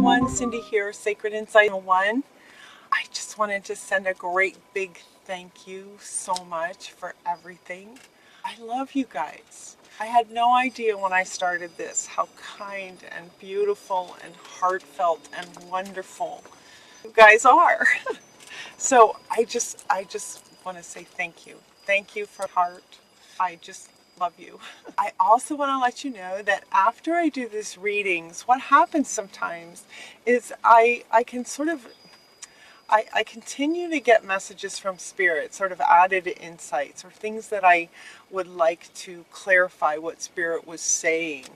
everyone, Cindy here, Sacred Insight 1. I just wanted to send a great big thank you so much for everything. I love you guys. I had no idea when I started this how kind and beautiful and heartfelt and wonderful you guys are. So I just want to say thank you. Thank you for heart. I just love you. I also want to let you know that after I do these readings, what happens sometimes is I continue to get messages from Spirit, sort of added insights or things that I would like to clarify what Spirit was saying.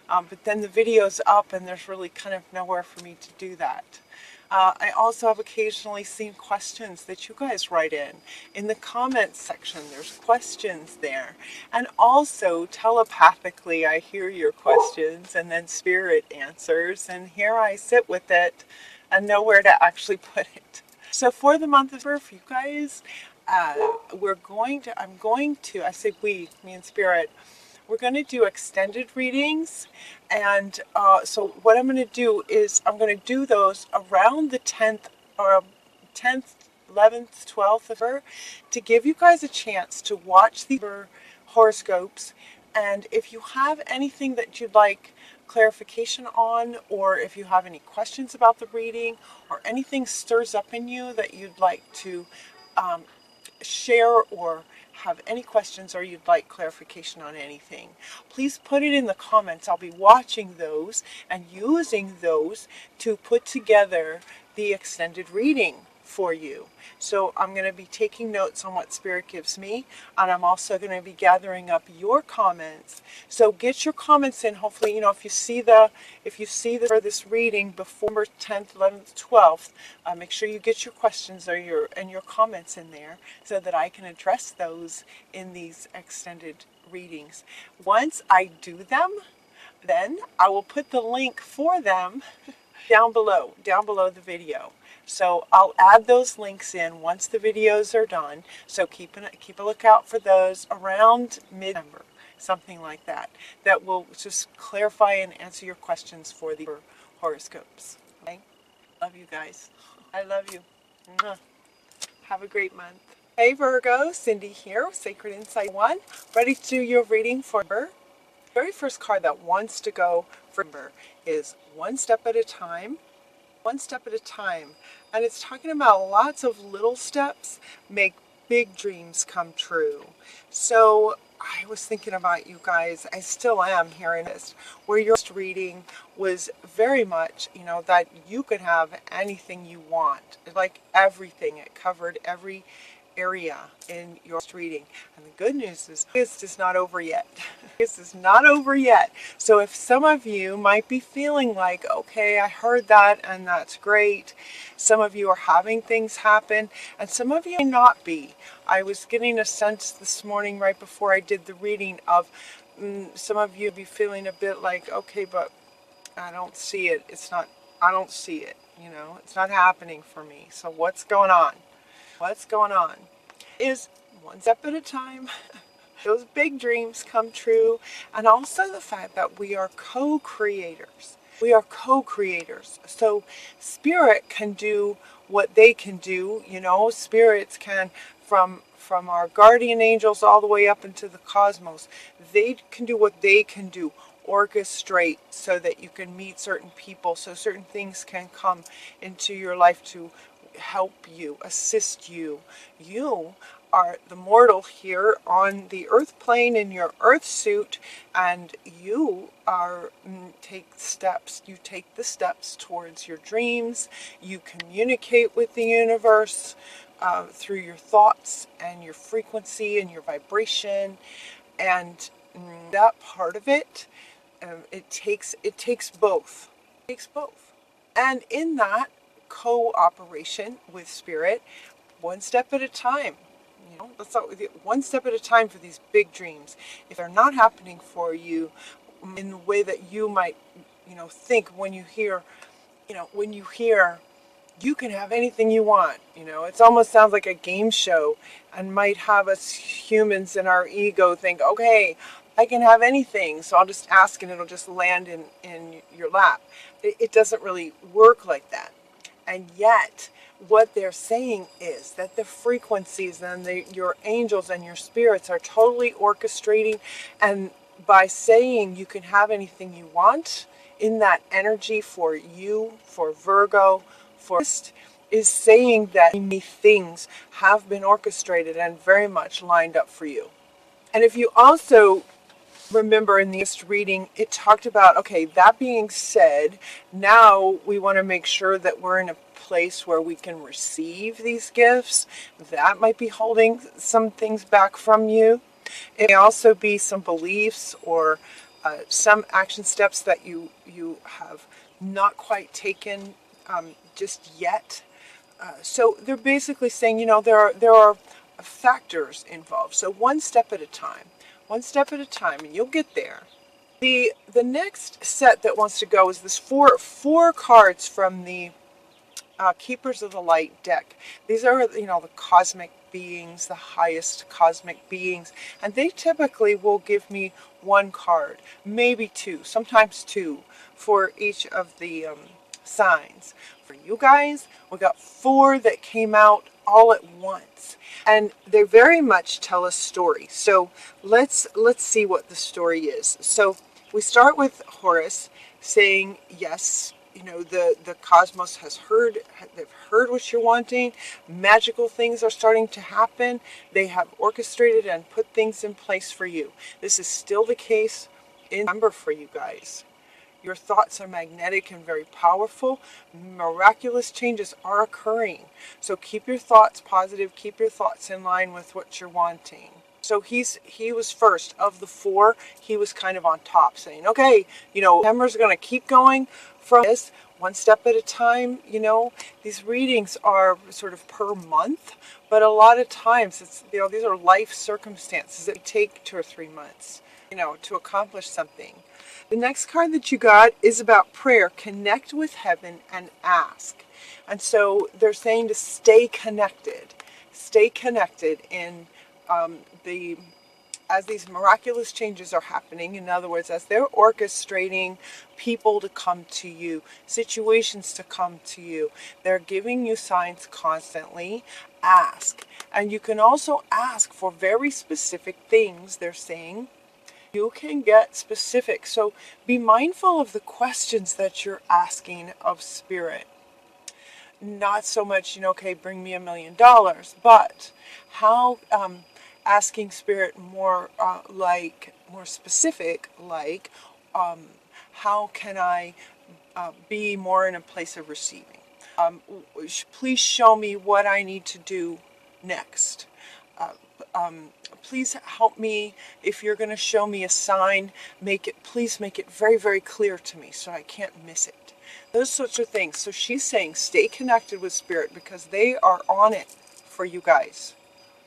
But then the video's up and there's really kind of nowhere for me to do that. I also have occasionally seen questions that you guys write in the comments section. There's questions there, and also telepathically I hear your questions and then Spirit answers, and here I sit with it and know where to actually put it. So for the month of February, for you guys, I say we, me and Spirit, we're going to do extended readings, and so what I'm going to do is I'm going to do those around the 10th, 11th, 12th of her, to give you guys a chance to watch the horoscopes, and if you have anything that you'd like clarification on, or if you have any questions about the reading, or anything stirs up in you that you'd like to share, or have any questions, or you'd like clarification on anything, please put it in the comments. I'll be watching those and using those to put together the extended reading for you. So I'm going to be taking notes on what Spirit gives me, and I'm also going to be gathering up your comments. So get your comments in. Hopefully, if you see for this reading before 10th, 11th, 12th, make sure you get your questions or your comments in there so that I can address those in these extended readings. Once I do them, then I will put the link for them down below the video. So I'll add those links in once the videos are done. So keep a lookout for those around mid-November, something like that. That will just clarify and answer your questions for the horoscopes. Okay? Love you guys. I love you. Have a great month. Hey Virgo, Cindy here, Sacred Insight 1. Ready to do your reading for November. The very first card that wants to go for November is One Step at a Time. One step at a time, and it's talking about lots of little steps make big dreams come true. So I was thinking about you guys. I still am hearing this, where your reading was very much, that you could have anything you want, like everything. It covered every area in your reading, and the good news is this is not over yet. This is not over yet. So if some of you might be feeling like, okay, I heard that and that's great, some of you are having things happen, and some of you may not be. I was getting a sense this morning right before I did the reading of some of you be feeling a bit like, okay, but I don't see it. I don't see it. It's not happening for me. So what's going on? What's going on is one step at a time. Those big dreams come true, and also the fact that we are co-creators. We are co-creators. So Spirit can do what they can do. Spirits can, from our guardian angels all the way up into the cosmos, they can do what they can do. Orchestrate so that you can meet certain people, so certain things can come into your life to help you, assist you. You are the mortal here on the earth plane in your earth suit, and you take the steps towards your dreams. You communicate with the universe through your thoughts and your frequency and your vibration, and that part of it, it takes both. It takes both, and in that cooperation with Spirit, one step at a time. Let's start with one step at a time for these big dreams. If they're not happening for you in the way that you might, think when you hear you can have anything you want. It almost sounds like a game show, and might have us humans in our ego think, okay, I can have anything, so I'll just ask and it'll just land in your lap. It doesn't really work like that. And yet, what they're saying is that the frequencies and your angels and your spirits are totally orchestrating, and by saying you can have anything you want in that energy for you, for Virgo, for is saying that many things have been orchestrated and very much lined up for you. And if you also remember in the last reading, it talked about, okay, that being said, now we want to make sure that we're in a place where we can receive these gifts. That might be holding some things back from you. It may also be some beliefs or some action steps that you have not quite taken just yet. So they're basically saying, there are factors involved. So one step at a time. One step at a time, and you'll get there. The next set that wants to go is this four cards from the Keepers of the Light deck. These are, the cosmic beings, the highest cosmic beings, and they typically will give me one card, maybe two, sometimes two, for each of the signs. For you guys, we got four that came out all at once, and they very much tell a story. So let's see what the story is. So we start with Horus saying, yes, the cosmos has heard, they've heard what you're wanting. Magical things are starting to happen. They have orchestrated and put things in place for you. This is still the case in December for you guys. Your thoughts are magnetic and very powerful. Miraculous changes are occurring. So keep your thoughts positive. Keep your thoughts in line with what you're wanting. So he was first of the four. He was kind of on top, saying, okay, September's going to keep going from this one step at a time. These readings are sort of per month, but a lot of times it's, these are life circumstances that take 2 or 3 months, to accomplish something. The next card that you got is about prayer. Connect with heaven and ask. And so they're saying to stay connected. Stay connected in as these miraculous changes are happening. In other words, as they're orchestrating people to come to you, situations to come to you, they're giving you signs constantly. Ask. And you can also ask for very specific things, they're saying. You can get specific. So be mindful of the questions that you're asking of Spirit. Not so much, okay, bring me $1 million, but how asking Spirit more specific, like how can I be more in a place of receiving? Please show me what I need to do next. Please help me. If you're going to show me a sign, please make it very, very clear to me so I can't miss it. Those sorts of things. So she's saying stay connected with Spirit because they are on it for you guys.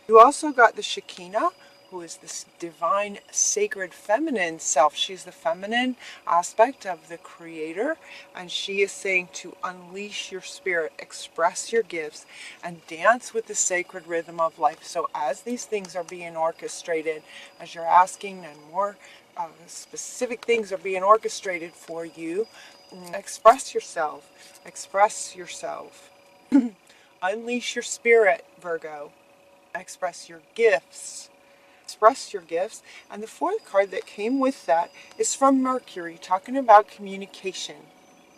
You also got the Shekinah, who is this divine, sacred, feminine self. She's the feminine aspect of the Creator, and she is saying to unleash your spirit, express your gifts, and dance with the sacred rhythm of life. So as these things are being orchestrated, as you're asking, and more specific things are being orchestrated for you, express yourself. Express yourself. Unleash your spirit, Virgo. Express your gifts. Express your gifts. And the fourth card that came with that is from Mercury, talking about communication,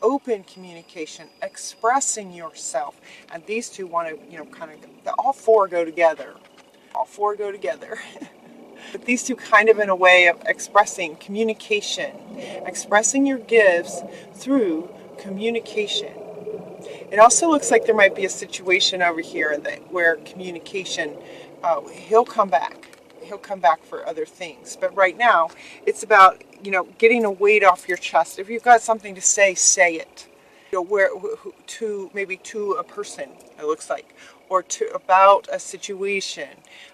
open communication, expressing yourself. And these two want to, all four go together. All four go together. But these two kind of in a way of expressing communication, expressing your gifts through communication. It also looks like there might be a situation over here where communication, he'll come back. He'll come back for other things. But right now, it's about, getting a weight off your chest. If you've got something to say, say it. Maybe to a person, it looks like, or about a situation.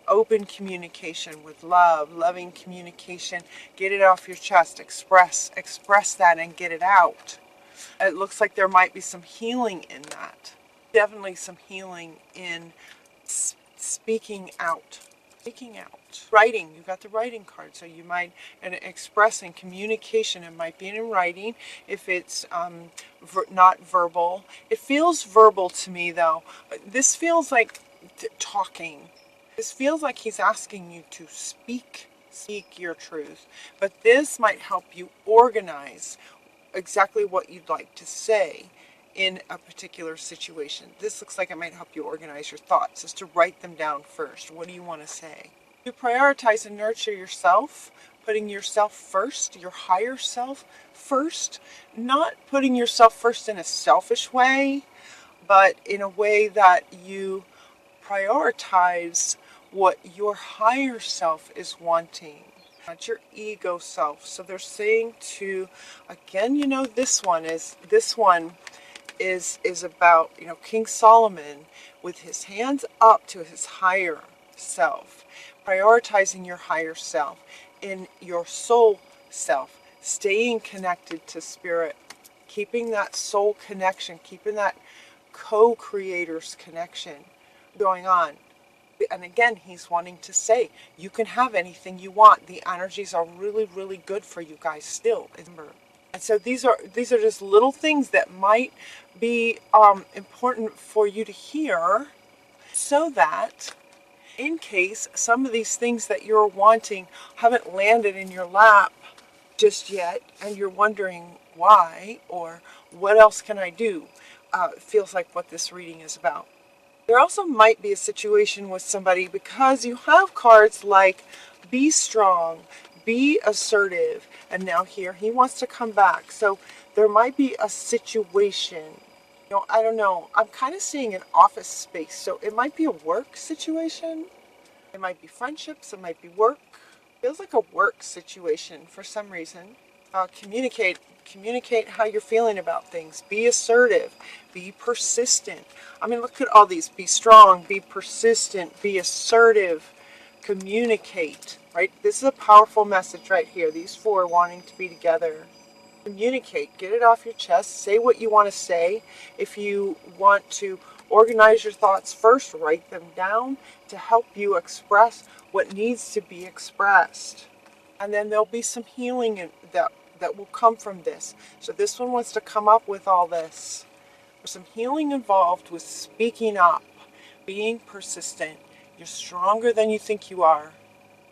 Open communication with love, loving communication. Get it off your chest. Express that and get it out. It looks like there might be some healing in that. Definitely some healing in speaking out. speaking out. Writing, you got the writing card, so you might, and expressing, communication, it might be in writing if it's not verbal. It feels verbal to me though. This feels like talking. This feels like he's asking you to speak your truth, but this might help you organize exactly what you'd like to say in a particular situation. This looks like it might help you organize your thoughts, is to write them down first. What do you want to say? You prioritize and nurture yourself, putting yourself first, your higher self first, not putting yourself first in a selfish way, but in a way that you prioritize what your higher self is wanting, not your ego self. So they're saying to, again, this one is about, King Solomon with his hands up to his higher self, prioritizing your higher self in your soul self, staying connected to spirit, keeping that soul connection, keeping that co-creator's connection going on. And again, he's wanting to say, you can have anything you want. The energies are really, really good for you guys still. Remember. And so these are just little things that might be important for you to hear, so that in case some of these things that you're wanting haven't landed in your lap just yet, and you're wondering why or what else can I do, feels like what this reading is about. There also might be a situation with somebody, because you have cards like be strong, be assertive, and now here he wants to come back. So there might be a situation, I don't know. I'm kind of seeing an office space. So it might be a work situation. It might be friendships. It might be work. Feels like a work situation for some reason. Communicate how you're feeling about things. Be assertive. Be persistent. I mean, look at all these. Be strong. Be persistent. Be assertive. Communicate. Right? This is a powerful message right here. These four wanting to be together. Communicate. Get it off your chest. Say what you want to say. If you want to organize your thoughts first, write them down to help you express what needs to be expressed. And then there'll be some healing that will come from this. So this one wants to come up with all this. There's some healing involved with speaking up, being persistent. You're stronger than you think you are.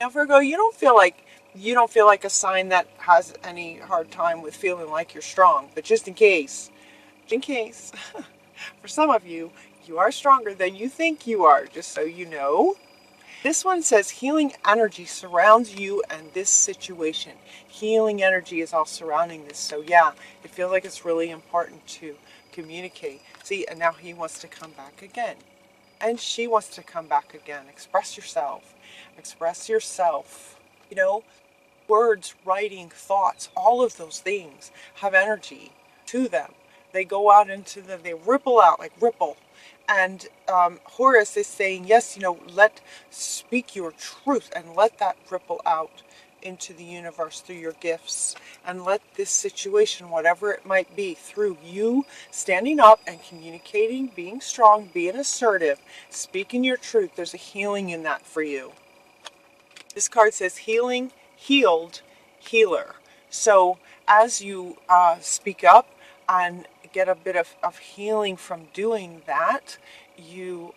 Now, Virgo, you don't feel like a sign that has any hard time with feeling like you're strong. But just in case, for some of you, you are stronger than you think you are, just so you know. This one says healing energy surrounds you and this situation. Healing energy is all surrounding this. So yeah, it feels like it's really important to communicate. See, and now he wants to come back again. And she wants to come back again. Express yourself. Express yourself. Words, writing, thoughts, all of those things have energy to them. They go out they ripple out like ripple. And Horus is saying, yes, speak your truth and let that ripple out into the universe through your gifts. And let this situation, whatever it might be, through you standing up and communicating, being strong, being assertive, speaking your truth, there's a healing in that for you. This card says healing, healed, healer. So as you speak up and get a bit of healing from doing that, you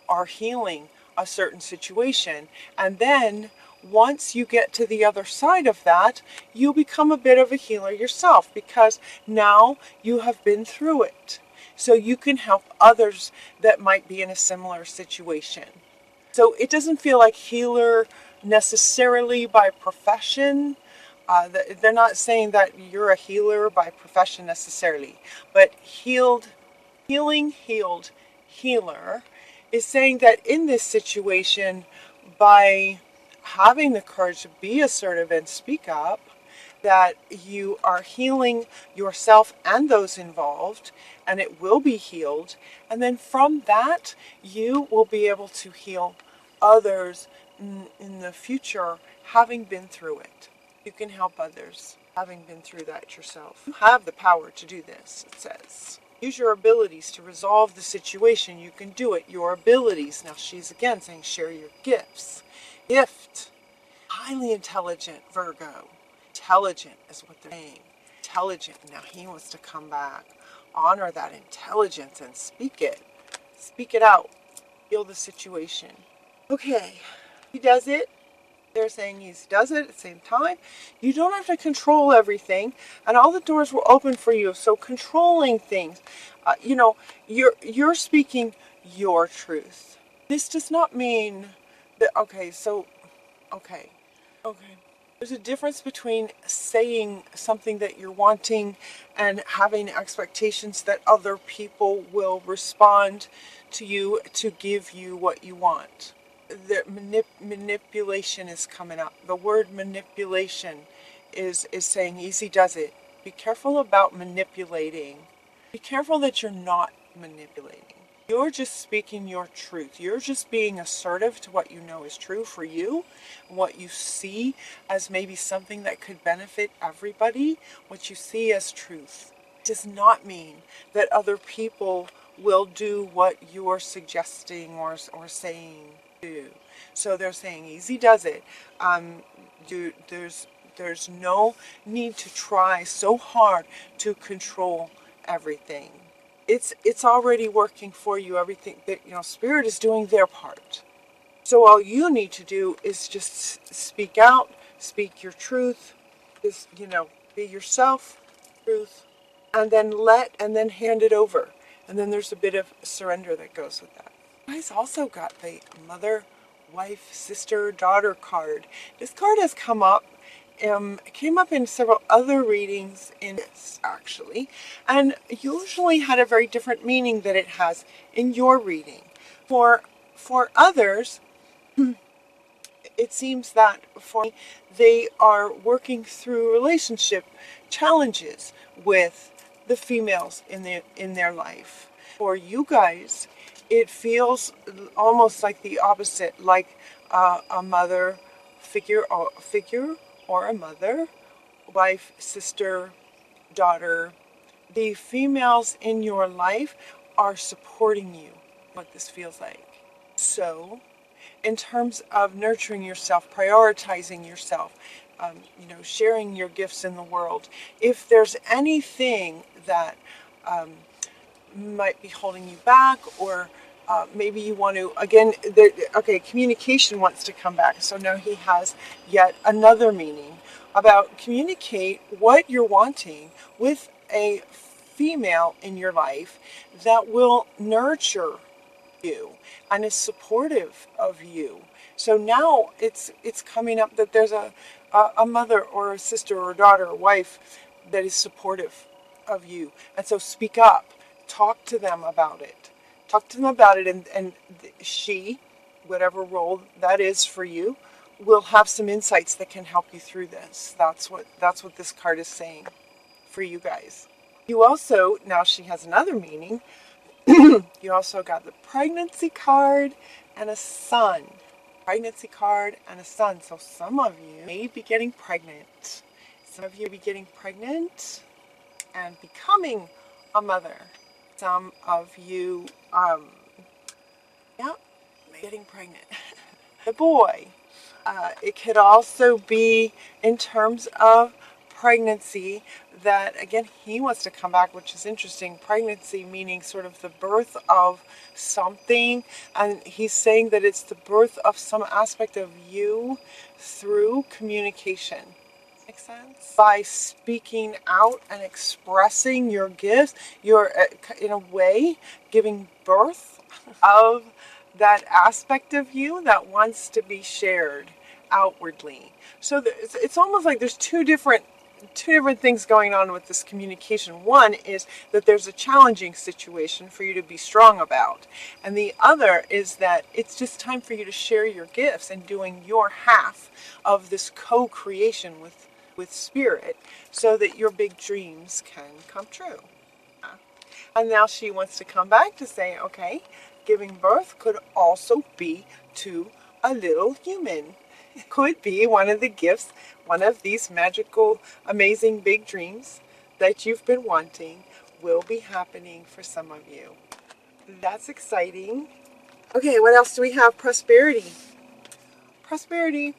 are healing a certain situation. And then once you get to the other side of that, you become a bit of a healer yourself, because now you have been through it. So you can help others that might be in a similar situation. So it doesn't feel like healer necessarily by profession. They're not saying that you're a healer by profession necessarily, but healing, healed, healer is saying that in this situation, by having the courage to be assertive and speak up, that you are healing yourself and those involved, and it will be healed. And then from that, you will be able to heal others in the future, having been through it. You can help others having been through that yourself. You have the power to do this, it says. Use your abilities to resolve the situation. You can do it. Your abilities. Now she's again saying share your gifts. gift. Highly intelligent, Virgo. Intelligent is what they're saying. Intelligent. Now he wants to come back. Honor that intelligence and speak it. Speak it out. Feel the situation. Okay. He does it. They're saying he does it at the same time. You don't have to control everything, and all the doors will open for you. So controlling things, you're speaking your truth. This does not mean that. Okay. There's a difference between saying something that you're wanting and having expectations that other people will respond to you to give you what you want. The manipulation is coming up. The word manipulation is saying easy does it. Be careful about manipulating. Be careful that you're not manipulating. You're just speaking your truth. You're just being assertive to what you know is true for you, what you see as maybe something that could benefit everybody, what you see as truth. It does not mean that other people will do what you're suggesting or saying do. So they're saying easy does it. There's no need to try so hard to control everything. It's already working for you. Everything that Spirit is doing their part. So all you need to do is just speak out, speak your truth, just be yourself, truth, and then hand it over. And then there's a bit of surrender that goes with that. You guys also got the mother, wife, sister, daughter card. This card has come up. It came up in several other readings in this, actually, and usually had a very different meaning that it has in your reading. For others, it seems that for me, they are working through relationship challenges with the females in their life. For you guys, it feels almost like the opposite, like a mother figure or a mother, wife, sister, daughter. The females in your life are supporting you, what this feels like. So, in terms of nurturing yourself, prioritizing yourself, sharing your gifts in the world, if there's anything that might be holding you back, or maybe you want to, again, communication wants to come back. So now he has yet another meaning about communicate what you're wanting with a female in your life that will nurture you and is supportive of you. So now it's coming up that there's a mother or a sister or a daughter or wife that is supportive of you. And so speak up. Talk to them about it. And she, whatever role that is for you, will have some insights that can help you through this. That's what this card is saying for you guys. You also, now she has another meaning. You also got the pregnancy card and a son. Pregnancy card and a son. So some of you may be getting pregnant. Some of you may be getting pregnant and becoming a mother. Some of you, getting pregnant. The boy. It could also be in terms of pregnancy that, again, he wants to come back, which is interesting. Pregnancy meaning sort of the birth of something. And he's saying that it's the birth of some aspect of you through communication. Make sense? By speaking out and expressing your gifts, you're in a way giving birth of that aspect of you that wants to be shared outwardly. So it's almost like there's two different things going on with this communication. One is that there's a challenging situation for you to be strong about, and the other is that it's just time for you to share your gifts and doing your half of this co-creation with spirit, so that your big dreams can come true. And now she wants to come back to say, okay, giving birth could also be to a little human. It could be one of the gifts, one of these magical, amazing big dreams that you've been wanting will be happening for some of you. That's exciting. Okay, what else do we have? Prosperity. prosperity.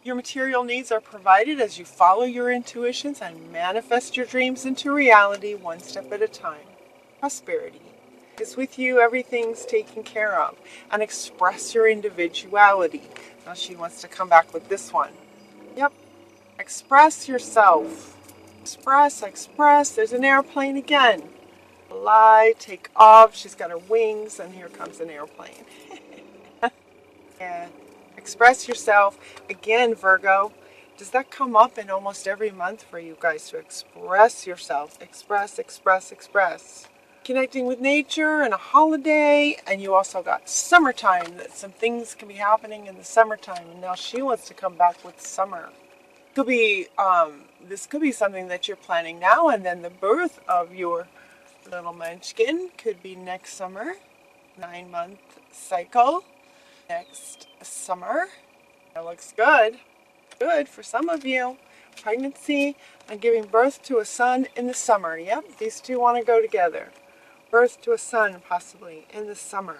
Your material needs are provided as you follow your intuitions and manifest your dreams into reality one step at a time. Prosperity is with you. Everything's taken care of. And express your individuality. Now she wants to come back with this one. Yep. Express yourself. Express, express. There's an airplane again. Fly, take off. She's got her wings, and here comes an airplane. Yeah. Express yourself. Again, Virgo, does that come up in almost every month for you guys to express yourself? Express, express, express. Connecting with nature and a holiday, and you also got summertime, that some things can be happening in the summertime, and now she wants to come back with summer. Could be this could be something that you're planning now, and then the birth of your little munchkin could be next summer. 9-month cycle next summer. That looks good. Good for some of you. Pregnancy and giving birth to a son in the summer. Yep, these two want to go together. Birth to a son, possibly, in the summer.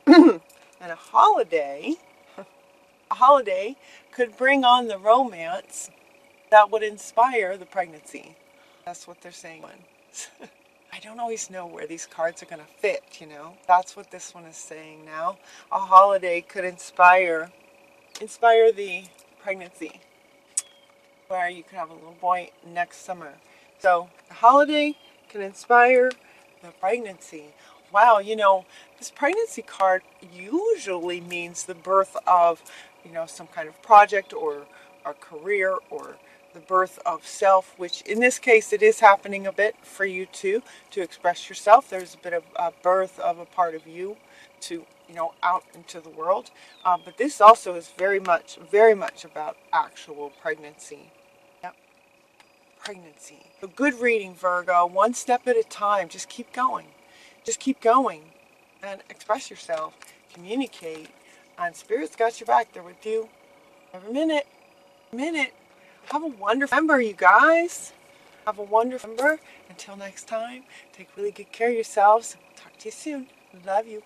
And a holiday could bring on the romance that would inspire the pregnancy. That's what they're saying. I don't always know where these cards are going to fit, you know. That's what this one is saying now. A holiday could inspire the pregnancy, where you could have a little boy next summer. So the holiday can inspire the pregnancy. Wow, you know, this pregnancy card usually means the birth of, you know, some kind of project or a career, or the birth of self, which in this case it is happening a bit for you too, to express yourself. There's a bit of a birth of a part of you to, you know, out into the world. But this also is very much about actual pregnancy. Yep, pregnancy. A good reading, Virgo. One step at a time. Just keep going. Just keep going and express yourself. Communicate. And Spirit's got your back. They're with you every minute. Have a wonderful December, you guys. Have a wonderful December. Until next time, take really good care of yourselves. Talk to you soon. Love you.